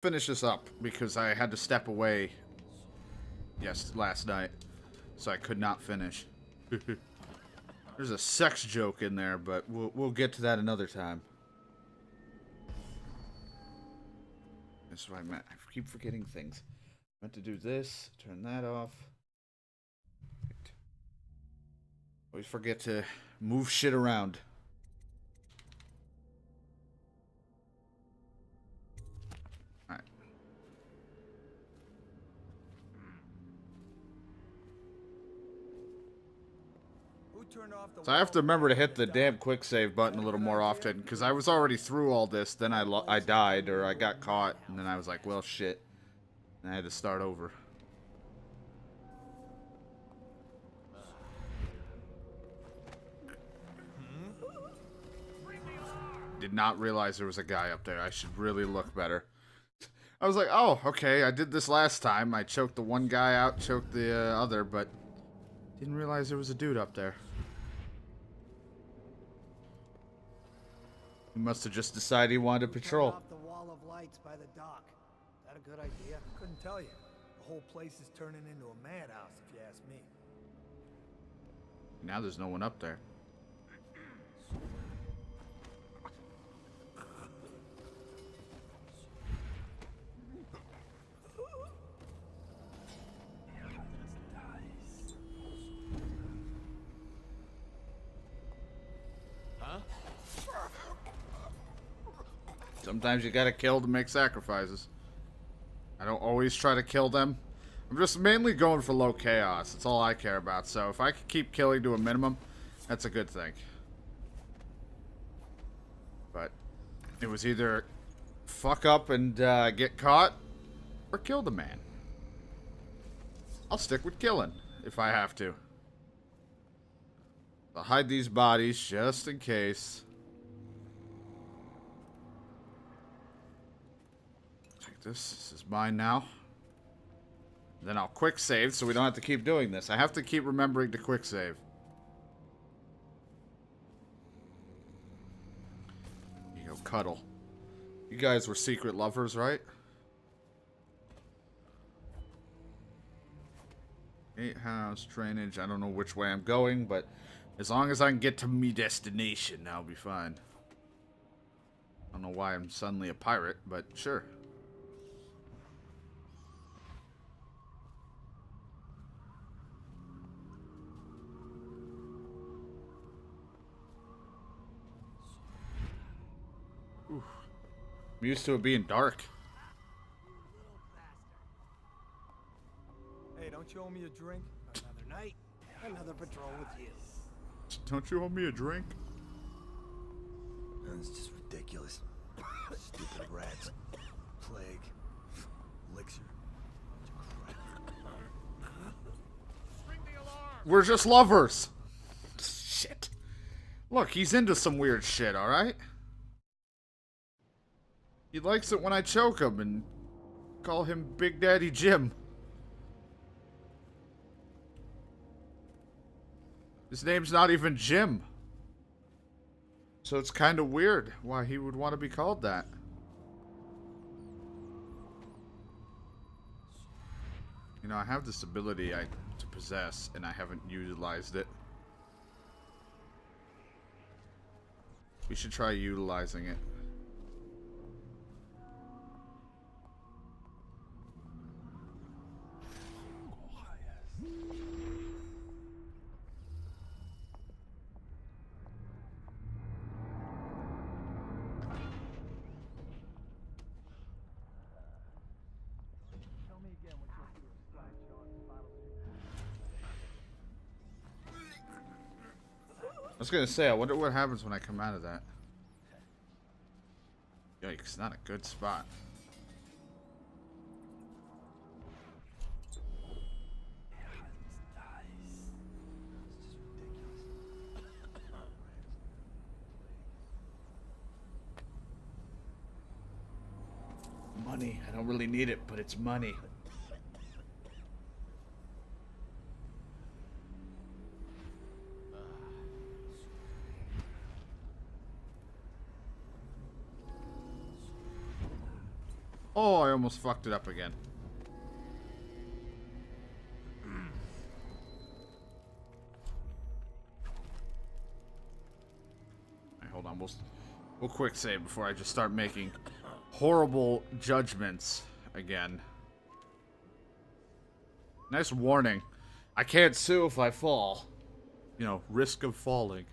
finish this up because I had to step away last night, so I could not finish. There's a sex joke in there, but we'll get to that another time. That's what I meant. I keep forgetting things. I meant to do this, turn that off. Always forget to move shit around. Alright. So I have to remember to hit the damn quick save button a little more often, because I was already through all this, then I died, or I got caught, and then I was like, well, shit. And I had to start over. Did not realize there was a guy up there. I should really look better. I was like, oh, okay, I did this last time. I choked the one guy out, choked the other, but didn't realize there was a dude up there. He must have just decided he wanted to patrol. Off the wall of lights by the dock. Is that a good idea? Couldn't tell you. The whole place is turning into a madhouse, if you ask me. Now there's no one up there. Sometimes you gotta kill to make sacrifices. I don't always try to kill them. I'm just mainly going for low chaos. That's all I care about. So if I can keep killing to a minimum, that's a good thing. But it was either fuck up and get caught, or kill the man. I'll stick with killing if I have to. I'll hide these bodies just in case. Take this. This is mine now. Then I'll quick save so we don't have to keep doing this. I have to keep remembering to quick save. You go, cuddle. You guys were secret lovers, right? Gatehouse, drainage. I don't know which way I'm going, but as long as I can get to me destination, I'll be fine. I don't know why I'm suddenly a pirate, but sure. Oof. I'm used to it being dark. Hey, don't you owe me a drink? Another night, another patrol with you. Don't you owe me a drink? It's just ridiculous. Stupid rats. Plague. Elixir. We're just lovers. Shit. Look, he's into some weird shit, alright? He likes it when I choke him and call him Big Daddy Jim. His name's not even Jim. So it's kind of weird why he would want to be called that. You know, I have this ability to possess, and I haven't utilized it. We should try utilizing it. I was gonna say, I wonder what happens when I come out of that. Yikes, not a good spot. Money. I don't really need it, but it's money. Oh, I almost fucked it up again. Alright, hold on. We'll quick save before I just start making horrible judgments again. Nice warning. I can't sue if I fall. You know, risk of falling.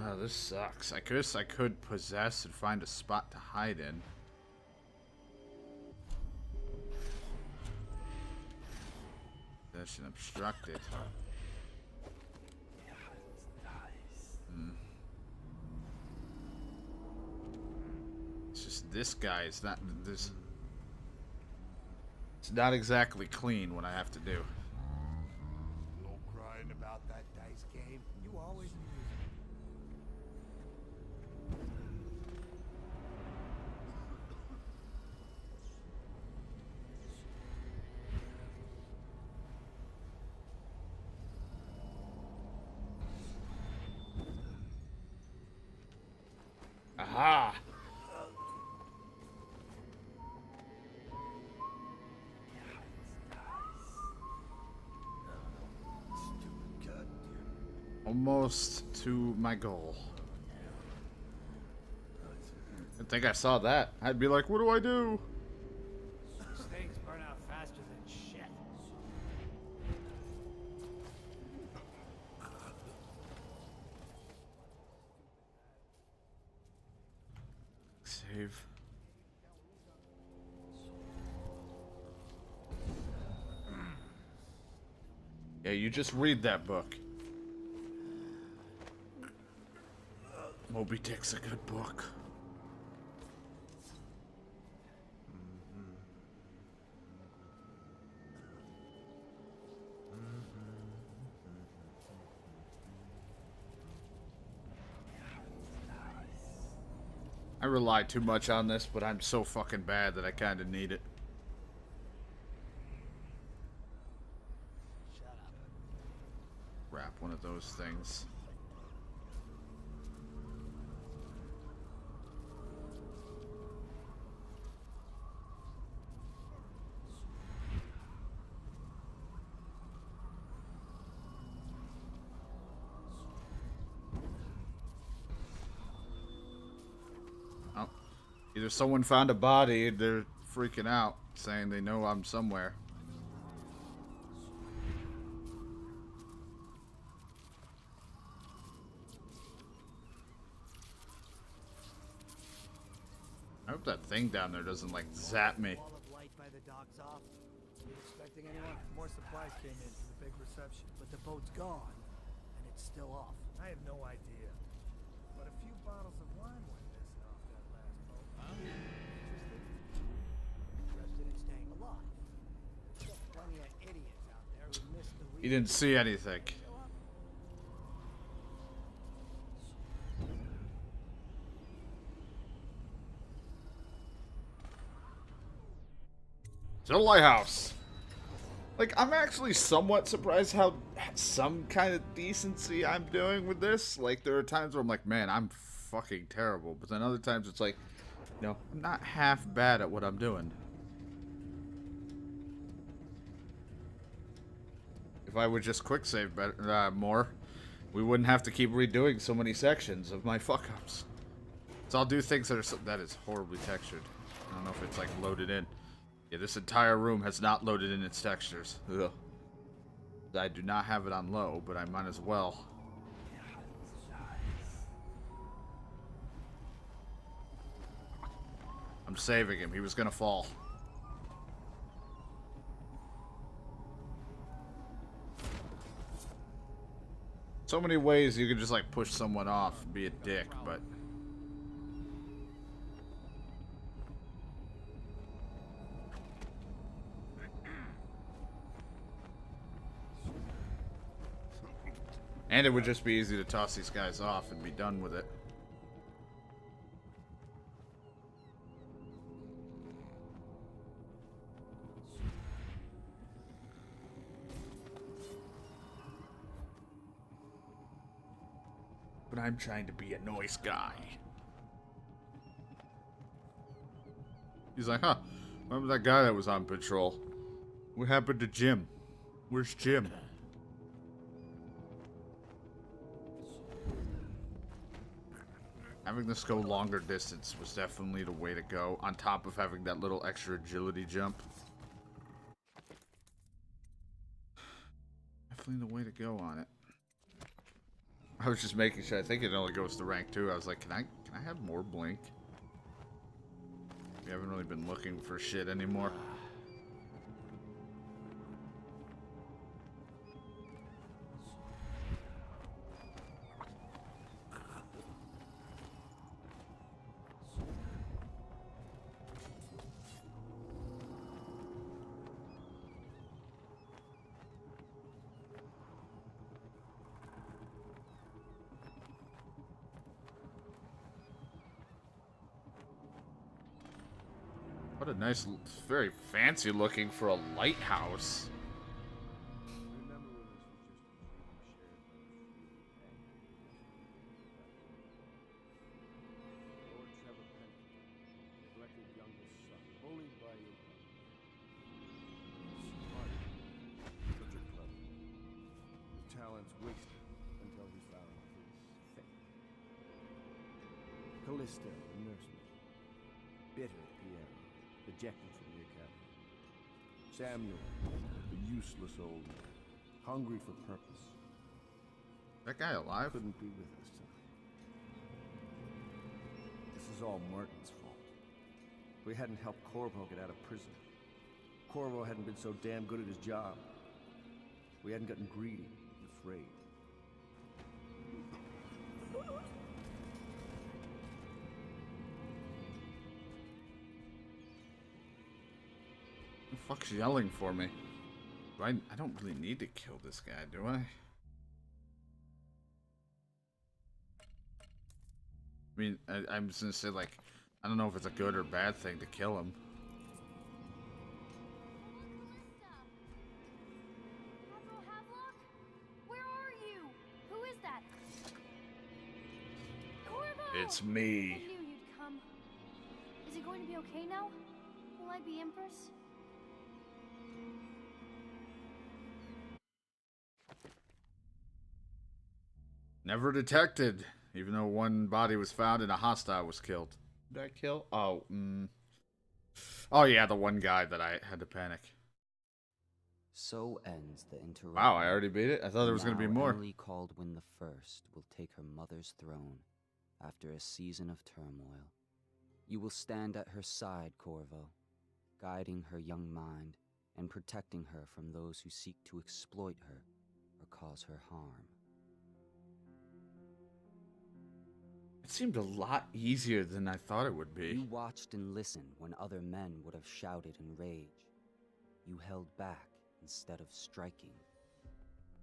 Oh, this sucks. I guess I could possess and find a spot to hide in. Possession obstructed. It's just this guy is not this. It's not exactly clean what I have to do. No crying about that dice game. You always knew. Aha! Almost to my goal. I think I saw that. I'd be like, what do I do? These things burn out faster than shit. Save. Yeah, you just read that book. Moby Dick's a good book. I rely too much on this, but I'm so fucking bad that I kind of need it. Shut up. Wrap one of those things. Oh, either someone found a body, they're freaking out, saying they know I'm somewhere. I hope that thing down there doesn't, like, zap me. Wall of light by the dock's off. You expecting anyone? More supplies came in for the big reception, but the boat's gone, and it's still off. I have no idea, but a few bottles of wine went missing off that last boat. Interested in staying alive? There's plenty of idiots out there who missed the He didn't see anything. To the lighthouse. Like, I'm actually somewhat surprised how some kind of decency I'm doing with this. Like, there are times where I'm like, man, I'm fucking terrible. But then other times it's like, you know, I'm not half bad at what I'm doing. If I would just quick save better, more, we wouldn't have to keep redoing so many sections of my fuck-ups. So I'll do things that are that is horribly textured. I don't know if it's like loaded in. Yeah, this entire room has not loaded in its textures. Ugh. I do not have it on low, but I might as well. I'm saving him. He was gonna fall. So many ways you could just like push someone off and be a dick, but... And it would just be easy to toss these guys off and be done with it. But I'm trying to be a nice guy. He's like, huh, remember that guy that was on patrol? What happened to Jim? Where's Jim? Having this go longer distance was definitely the way to go, on top of having that little extra agility jump. Definitely the way to go on it. I was just making sure. I think it only goes to rank 2. I was like, can I have more blink? We haven't really been looking for shit anymore. What a nice, very fancy looking for a lighthouse. Callista, the nursemaid. Bitter Pierre, ejected from the academy. Samuel, the useless old man, hungry for purpose. That guy alive? Couldn't be with us tonight. This is all Martin's fault. We hadn't helped Corvo get out of prison. Corvo hadn't been so damn good at his job. We hadn't gotten greedy and afraid. Who the fuck's yelling for me? I don't really need to kill this guy, do I? I mean, I'm just gonna say, like, I don't know if it's a good or bad thing to kill him. Where are you? Who is that? Corvo! It's me. I knew you'd come. Is it going to be okay now? Will I be Empress? Never detected, even though one body was found and a hostile was killed. Did I kill? Oh, oh yeah, the one guy that I had to panic. So ends the interruption. Wow, I already beat it? I thought there was going to be more. Emily Caldwin the First will take her mother's throne after a season of turmoil. You will stand at her side, Corvo, guiding her young mind and protecting her from those who seek to exploit her or cause her harm. It seemed a lot easier than I thought it would be. You watched and listened when other men would have shouted in rage. You held back instead of striking.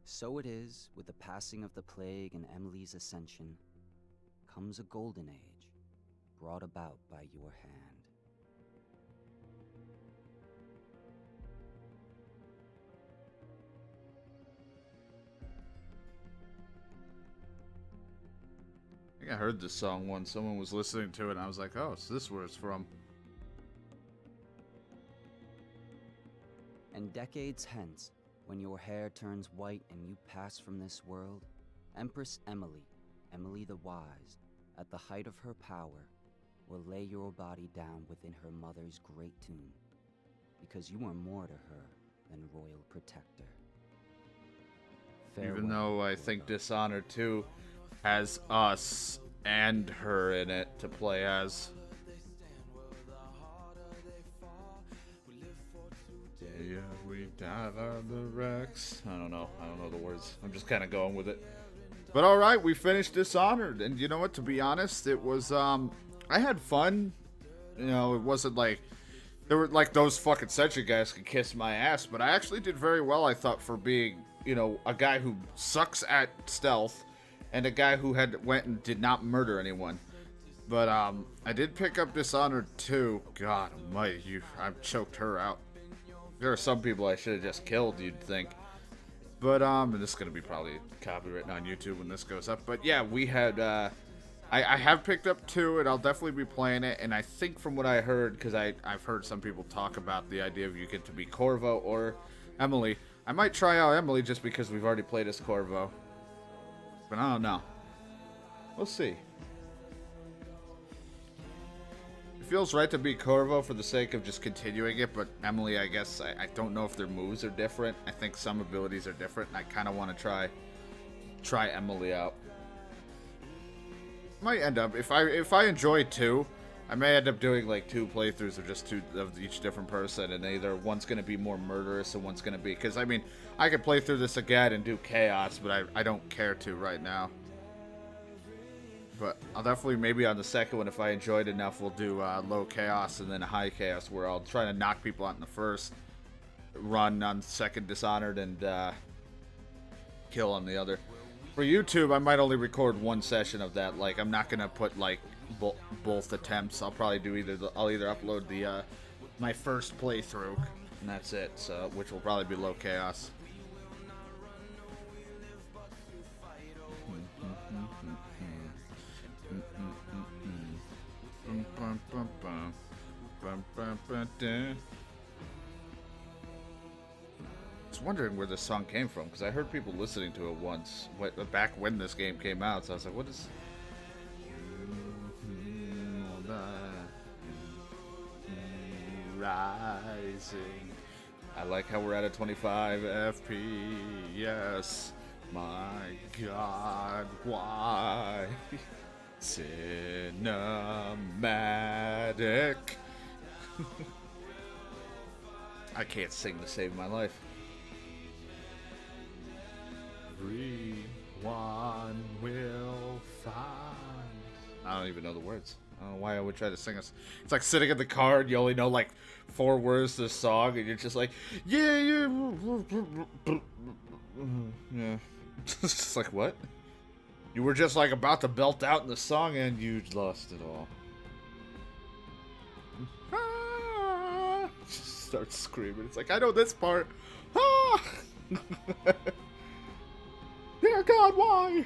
So it is, with the passing of the plague and Emily's ascension, comes a golden age, brought about by your hand. I think I heard this song once. Someone was listening to it, and I was like, oh, so this is where it's from. And decades hence, when your hair turns white and you pass from this world, Empress Emily, Emily the Wise, at the height of her power, will lay your body down within her mother's great tomb, because you are more to her than royal protector. Even though I think Dishonored 2 has us and her in it to play as. Yeah, we dive on the wrecks. I don't know the words. I'm just kind of going with it. But all right, we finished Dishonored, and you know what? To be honest, it was I had fun. You know, it wasn't like there were like those fucking Sentry guys could kiss my ass, but I actually did very well. I thought for being, you know, a guy who sucks at stealth and a guy who went and did not murder anyone. But I did pick up Dishonored 2. God almighty, I choked her out. There are some people I should have just killed, you'd think. But and this is gonna be probably copywritten on YouTube when this goes up. But yeah, we had I have picked up 2, and I'll definitely be playing it. And I think from what I heard, because I've heard some people talk about the idea of you get to be Corvo or Emily. I might try out Emily just because we've already played as Corvo. But I don't know. We'll see. It feels right to be Corvo for the sake of just continuing it, but Emily, I guess, I don't know if their moves are different. I think some abilities are different, and I kind of want to try Emily out. Might end up, if I enjoy 2, I may end up doing like 2 playthroughs of just 2 of each different person, and either one's going to be more murderous and one's going to be, because I mean, I could play through this again and do chaos, but I don't care to right now. But I'll definitely, maybe on the second one, if I enjoyed enough, we'll do low chaos and then high chaos, where I'll try to knock people out in the first run on second Dishonored and kill on the other. For YouTube, I might only record 1 session of that. Like, I'm not gonna put like both attempts. I'll probably do I'll either upload the my first playthrough, and that's it. So, which will probably be low chaos. I was wondering where this song came from, because I heard people listening to it once, back when this game came out, so I was like, what is... Rising. I like how we're at a 25 FPS. My God, why? Cinematic. I can't sing to save my life. Everyone will find. I don't even know the words. I don't know why I would try to sing us. It's like sitting in the car and you only know like 4 words to the song, and you're just like, yeah, yeah. Yeah. It's just like, what? You were just like about to belt out in the song and you lost it all. Ah! Just starts screaming. It's like, I know this part. Ah! Dear God, why?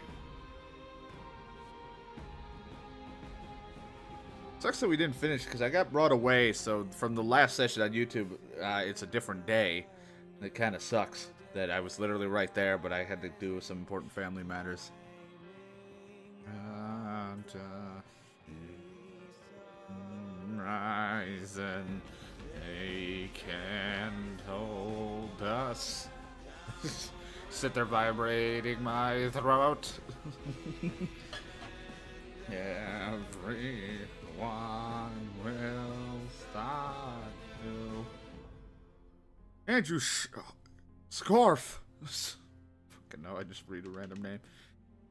Sucks that we didn't finish because I got brought away. So from the last session on YouTube, it's a different day. It kind of sucks that I was literally right there, but I had to do some important family matters. And, rising, they can't hold us. Sit there vibrating my throat. Everyone will start to. Andrew Scarf. Fucking no, I just read a random name.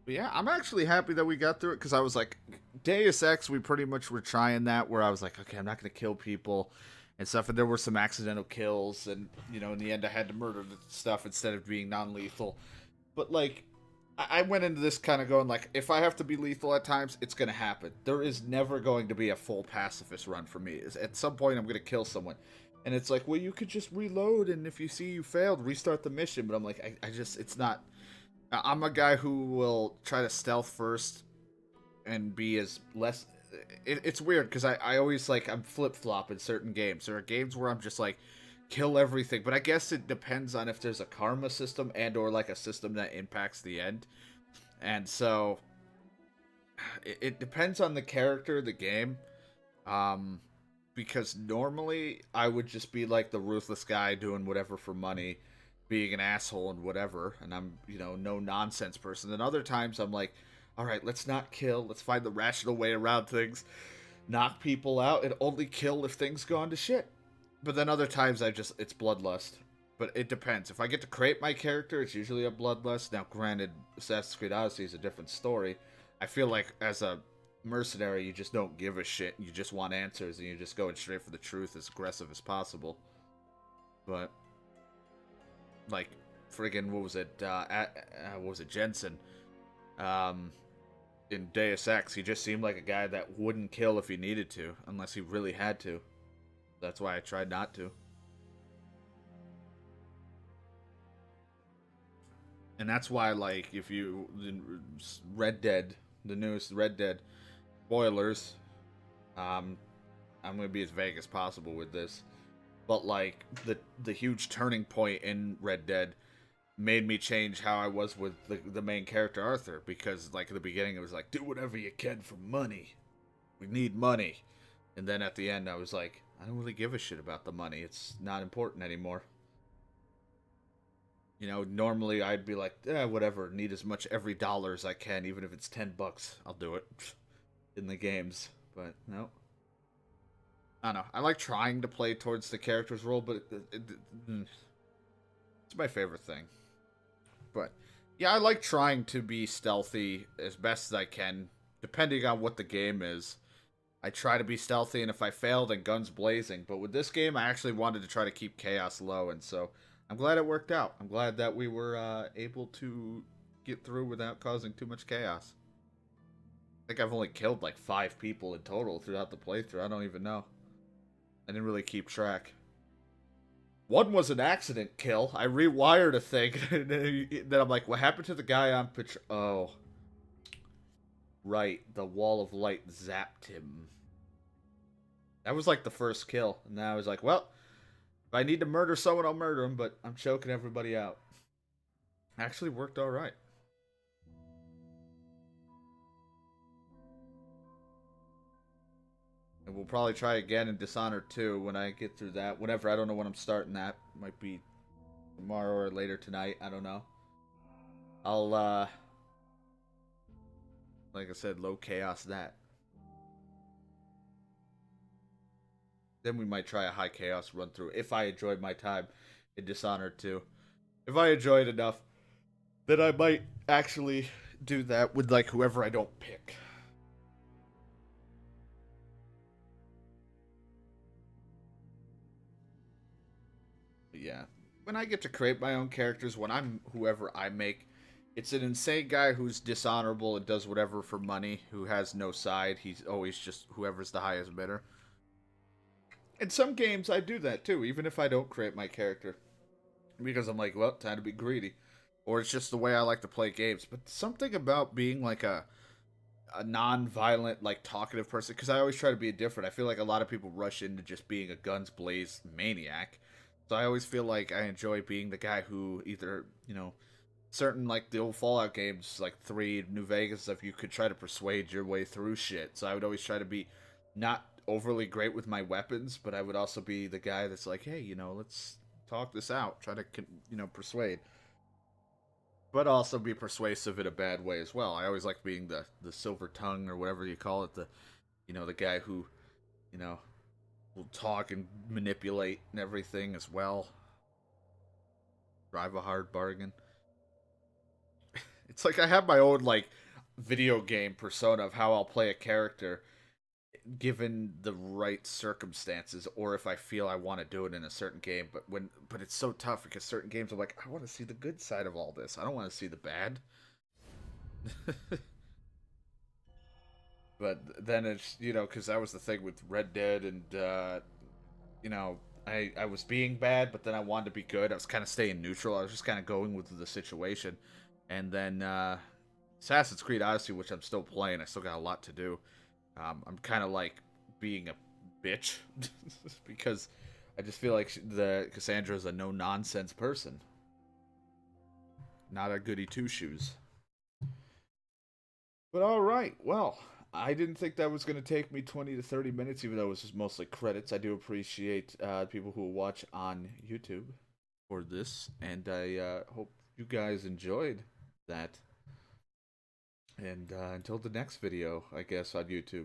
But yeah, I'm actually happy that we got through it, because I was like, Deus Ex, we pretty much were trying that, where I was like, okay, I'm not going to kill people and stuff, and there were some accidental kills, and, you know, in the end I had to murder the stuff instead of being non-lethal. But, like, I went into this kind of going, like, if I have to be lethal at times, it's going to happen. There is never going to be a full pacifist run for me. At some point, I'm going to kill someone. And it's like, well, you could just reload, and if you see you failed, restart the mission. But I'm like, I just, it's not... I'm a guy who will try to stealth first and be as less... It's weird, because I always, like, I'm flip-flop in certain games. There are games where I'm just, like, kill everything. But I guess it depends on if there's a karma system and or, like, a system that impacts the end. And so, it depends on the character of the game. Because normally, I would just be, like, the ruthless guy doing whatever for money, being an asshole and whatever, and I'm, you know, no nonsense person. And other times I'm like, all right, let's not kill, let's find the rational way around things, knock people out, and only kill if things go on to shit. But then other times it's bloodlust. But it depends. If I get to create my character, it's usually a bloodlust. Now, granted, Assassin's Creed Odyssey is a different story. I feel like as a mercenary, you just don't give a shit. You just want answers, and you're just going straight for the truth, as aggressive as possible. But like, friggin', what was it, Jensen, in Deus Ex, he just seemed like a guy that wouldn't kill if he needed to, unless he really had to. That's why I tried not to. And that's why, like, if you Red Dead, the newest Red Dead, spoilers. I'm gonna be as vague as possible with this, but like the huge turning point in Red Dead made me change how I was with the main character Arthur, because like at the beginning it was like, do whatever you can for money. We need money. And then at the end I was like, I don't really give a shit about the money. It's not important anymore. You know, normally I'd be like, whatever, need as much every dollar as I can, even if it's $10, I'll do it in the games. But no. I don't know. I like trying to play towards the character's role, but it's my favorite thing. But yeah, I like trying to be stealthy as best as I can, depending on what the game is. I try to be stealthy, and if I fail, then guns blazing. But with this game, I actually wanted to try to keep chaos low, and so I'm glad it worked out. I'm glad that we were able to get through without causing too much chaos. I think I've only killed like 5 people in total throughout the playthrough. I don't even know. I didn't really keep track. One was an accident kill. I rewired a thing, and then I'm like, what happened to the guy on patrol? Oh. Right, the wall of light zapped him. That was like the first kill. And then I was like, well, if I need to murder someone, I'll murder him, but I'm choking everybody out. Actually worked alright. And we'll probably try again in Dishonored 2 when I get through that. Whenever, I don't know when I'm starting that. Might be tomorrow or later tonight. I don't know. I'll, like I said, low chaos that. Then we might try a high chaos run through if I enjoyed my time in Dishonored 2. If I enjoyed enough, then I might actually do that with like whoever I don't pick. But yeah, when I get to create my own characters, when I'm whoever I make, it's an insane guy who's dishonorable and does whatever for money, who has no side. He's always just whoever's the highest bidder. In some games, I do that too, even if I don't create my character. Because I'm like, well, time to be greedy. Or it's just the way I like to play games. But something about being like a non-violent, like talkative person, because I always try to be different. I feel like a lot of people rush into just being a guns blaze maniac. So I always feel like I enjoy being the guy who either, you know, certain like the old Fallout games, like 3, New Vegas stuff, you could try to persuade your way through shit. So I would always try to be not overly great with my weapons, but I would also be the guy that's like, hey, you know, let's talk this out, try to, you know, persuade, but also be persuasive in a bad way as well. I always like being the silver tongue or whatever you call it, the, you know, the guy who, you know, will talk and manipulate and everything as well. Drive a hard bargain. It's like I have my own like video game persona of how I'll play a character given the right circumstances, or if I feel I want to do it in a certain game. But it's so tough because certain games I'm like, I want to see the good side of all this. I don't want to see the bad. But then it's, you know, because that was the thing with Red Dead, and you know, I was being bad, but then I wanted to be good. I was kind of staying neutral. I was just kind of going with the situation. And then Assassin's Creed Odyssey, which I'm still playing, I still got a lot to do. I'm kind of like being a bitch because I just feel like Cassandra is a no-nonsense person. Not a goody two-shoes. But alright, well, I didn't think that was going to take me 20 to 30 minutes, even though it was just mostly credits. I do appreciate people who watch on YouTube for this, and I hope you guys enjoyed that. And until the next video, I guess, on YouTube.